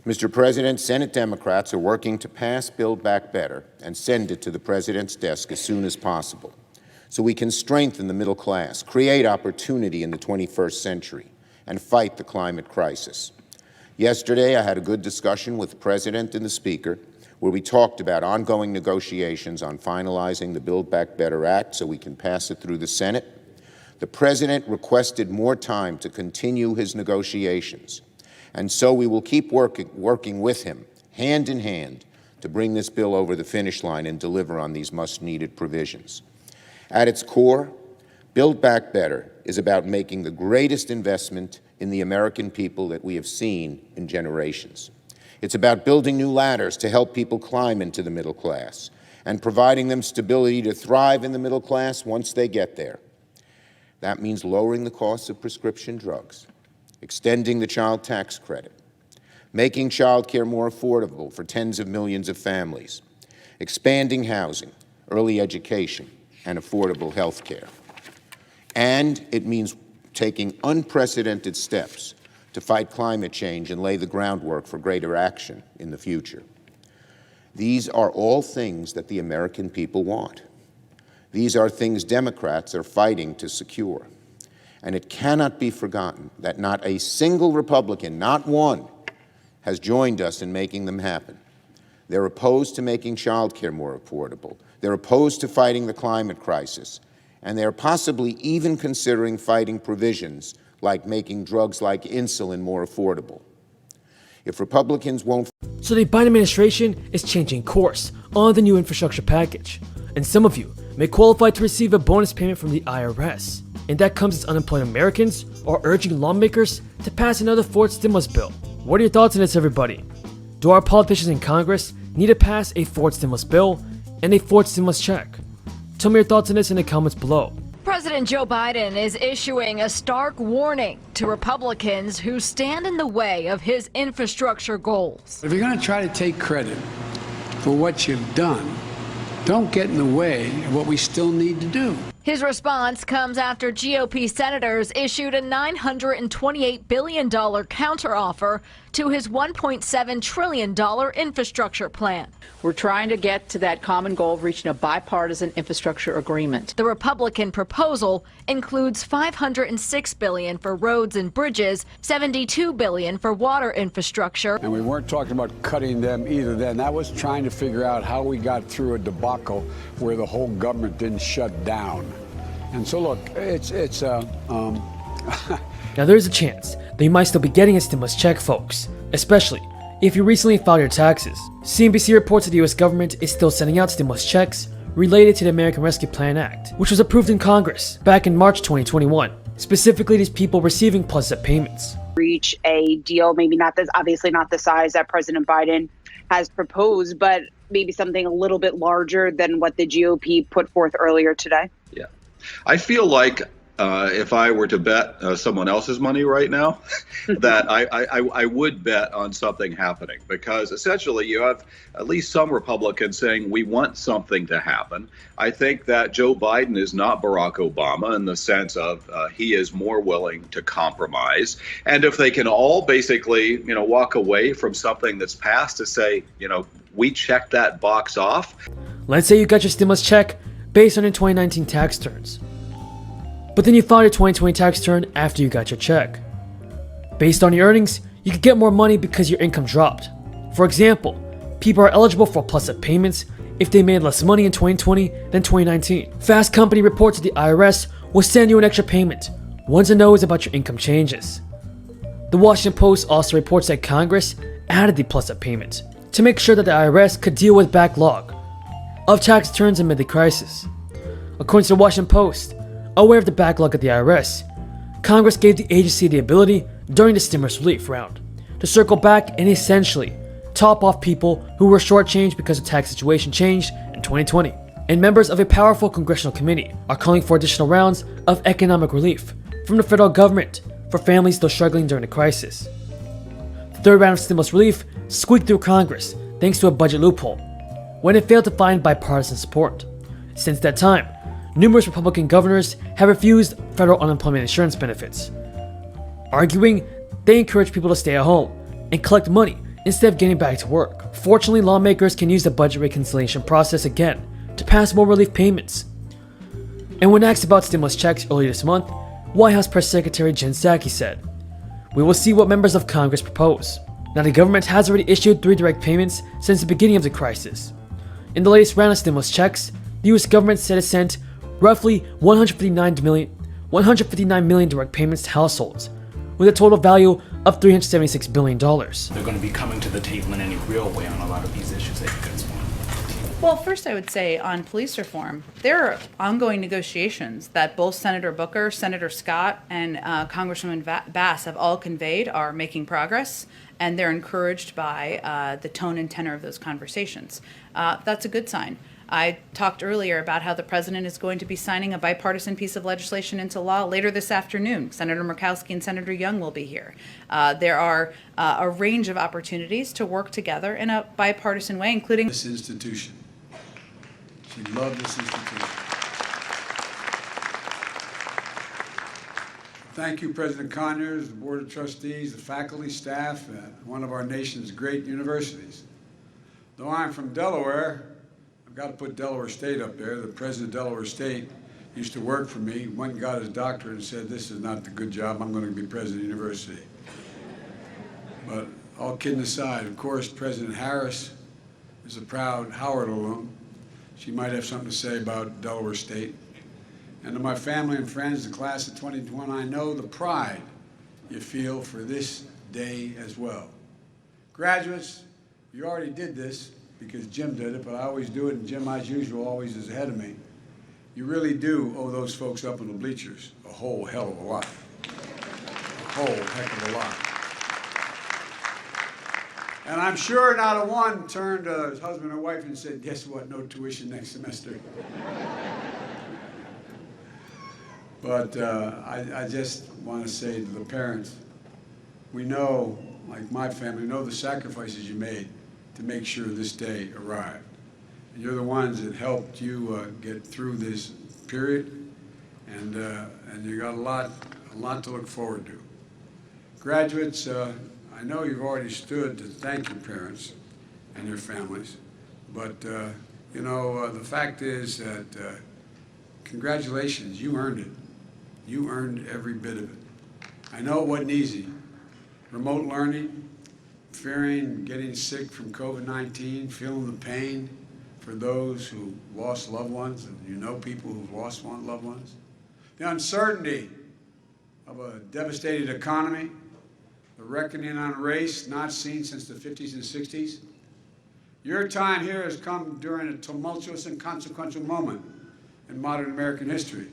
Mr. President, Senate Democrats are working to pass Build Back Better and send it to the President's desk as soon as possible so we can strengthen the middle class, create opportunity in the 21st century, and fight the climate crisis. Yesterday, I had a good discussion with the President and the Speaker where we talked about ongoing negotiations on finalizing the Build Back Better Act so we can pass it through the Senate. The President requested more time to continue his negotiations, and so we will keep working with him, hand in hand, to bring this bill over the finish line and deliver on these much-needed provisions. At its core, Build Back Better is about making the greatest investment in the American people that we have seen in generations. It's about building new ladders to help people climb into the middle class and providing them stability to thrive in the middle class once they get there. That means lowering the costs of prescription drugs, extending the child tax credit, making child care more affordable for tens of millions of families, expanding housing, early education, and affordable health care. And it means taking unprecedented steps to fight climate change and lay the groundwork for greater action in the future. These are all things that the American people want. These are things Democrats are fighting to secure. And it cannot be forgotten that not a single Republican, not one, has joined us in making them happen. They're opposed to making child care more affordable. They're opposed to fighting the climate crisis. And they're possibly even considering fighting provisions like making drugs like insulin more affordable. If Republicans won't... So the Biden administration is changing course on the new infrastructure package. And some of you may qualify to receive a bonus payment from the IRS. And that comes as unemployed Americans are urging lawmakers to pass another fourth stimulus bill. What are your thoughts on this, everybody? Do our politicians in Congress need to pass a fourth stimulus bill and a fourth stimulus check? Tell me your thoughts on this in the comments below. President Joe Biden is issuing a stark warning to Republicans who stand in the way of his infrastructure goals. If you're going to try to take credit for what you've done, don't get in the way of what we still need to do. His response comes after GOP senators issued a $928 billion counteroffer to his $1.7 trillion infrastructure plan. We're trying to get to that common goal of reaching a bipartisan infrastructure agreement. The Republican proposal includes $506 billion for roads and bridges, $72 billion for water infrastructure. And we weren't talking about cutting them either then. That was trying to figure out how we got through a debacle where the whole government didn't shut down. And so look, Now there's a chance that you might still be getting a stimulus check, folks, especially if you recently filed your taxes. CNBC reports that the US government is still sending out stimulus checks related to the American Rescue Plan Act, which was approved in Congress back in March 2021. Specifically, these people receiving plus-up payments. Reach a deal, maybe not this, obviously not the size that President Biden has proposed, but maybe something a little bit larger than what the GOP put forth earlier today. Yeah, I feel like if I were to bet someone else's money right now, that I would bet on something happening, because essentially you have at least some Republicans saying we want something to happen. I think that Joe Biden is not Barack Obama in the sense of he is more willing to compromise. And if they can all basically, walk away from something that's passed to say, we checked that box off. Let's say you got your stimulus check based on your 2019 tax returns. But then you filed your 2020 tax return after you got your check. Based on your earnings, you could get more money because your income dropped. For example, people are eligible for plus-up payments if they made less money in 2020 than 2019. Fast Company reports that the IRS will send you an extra payment once it knows about your income changes. The Washington Post also reports that Congress added the plus-up payment to make sure that the IRS could deal with backlog of tax returns amid the crisis. According to the Washington Post, aware of the backlog at the IRS, Congress gave the agency the ability during the stimulus relief round to circle back and essentially top off people who were shortchanged because the tax situation changed in 2020. And members of a powerful congressional committee are calling for additional rounds of economic relief from the federal government for families still struggling during the crisis. The third round of stimulus relief squeaked through Congress thanks to a budget loophole when it failed to find bipartisan support. Since that time, numerous Republican governors have refused federal unemployment insurance benefits, arguing they encourage people to stay at home and collect money instead of getting back to work. Fortunately, lawmakers can use the budget reconciliation process again to pass more relief payments. And when asked about stimulus checks earlier this month, White House Press Secretary Jen Psaki said, "We will see what members of Congress propose." Now, the government has already issued 3 direct payments since the beginning of the crisis. In the latest round of stimulus checks, the US government said it sent roughly 159 million direct payments to households, with a total value of $376 billion. They're going to be coming to the table in any real way on a lot of these issues that you guys want. Well, first I would say on police reform, there are ongoing negotiations that both Senator Booker, Senator Scott, and Congresswoman Bass have all conveyed are making progress, and they're encouraged by the tone and tenor of those conversations. That's a good sign. I talked earlier about how the president is going to be signing a bipartisan piece of legislation into law later this afternoon. Senator Murkowski and Senator Young will be here. There are a range of opportunities to work together in a bipartisan way, including this institution. She loved this institution. Thank you, President Conyers, the Board of Trustees, the faculty, staff at one of our nation's great universities. Though I'm from Delaware, I've got to put Delaware State up there. The president of Delaware State used to work for me, went and got his doctorate and said, "This is not the good job, I'm going to be president of the university." But all kidding aside, of course, President Harris is a proud Howard alum. She might have something to say about Delaware State. And to my family and friends, the class of 2021, I know the pride you feel for this day as well. Graduates, you already did this because Jim did it, but I always do it, and Jim, as usual, always is ahead of me. You really do owe those folks up in the bleachers a whole hell of a lot. A whole heck of a lot. And I'm sure not a one turned to his husband or wife and said, "Guess what, no tuition next semester." But I just want to say to the parents, we know, like my family, we know the sacrifices you made to make sure this day arrived. And you're the ones that helped you get through this period, and you got a lot to look forward to. Graduates, I know you've already stood to thank your parents and your families, but you know, the fact is that congratulations, you earned it. You earned every bit of it. I know it wasn't easy. Remote learning, fearing getting sick from COVID-19, feeling the pain for those who lost loved ones, and you know people who've lost loved ones. The uncertainty of a devastated economy, the reckoning on race not seen since the 50s and 60s. Your time here has come during a tumultuous and consequential moment in modern American history.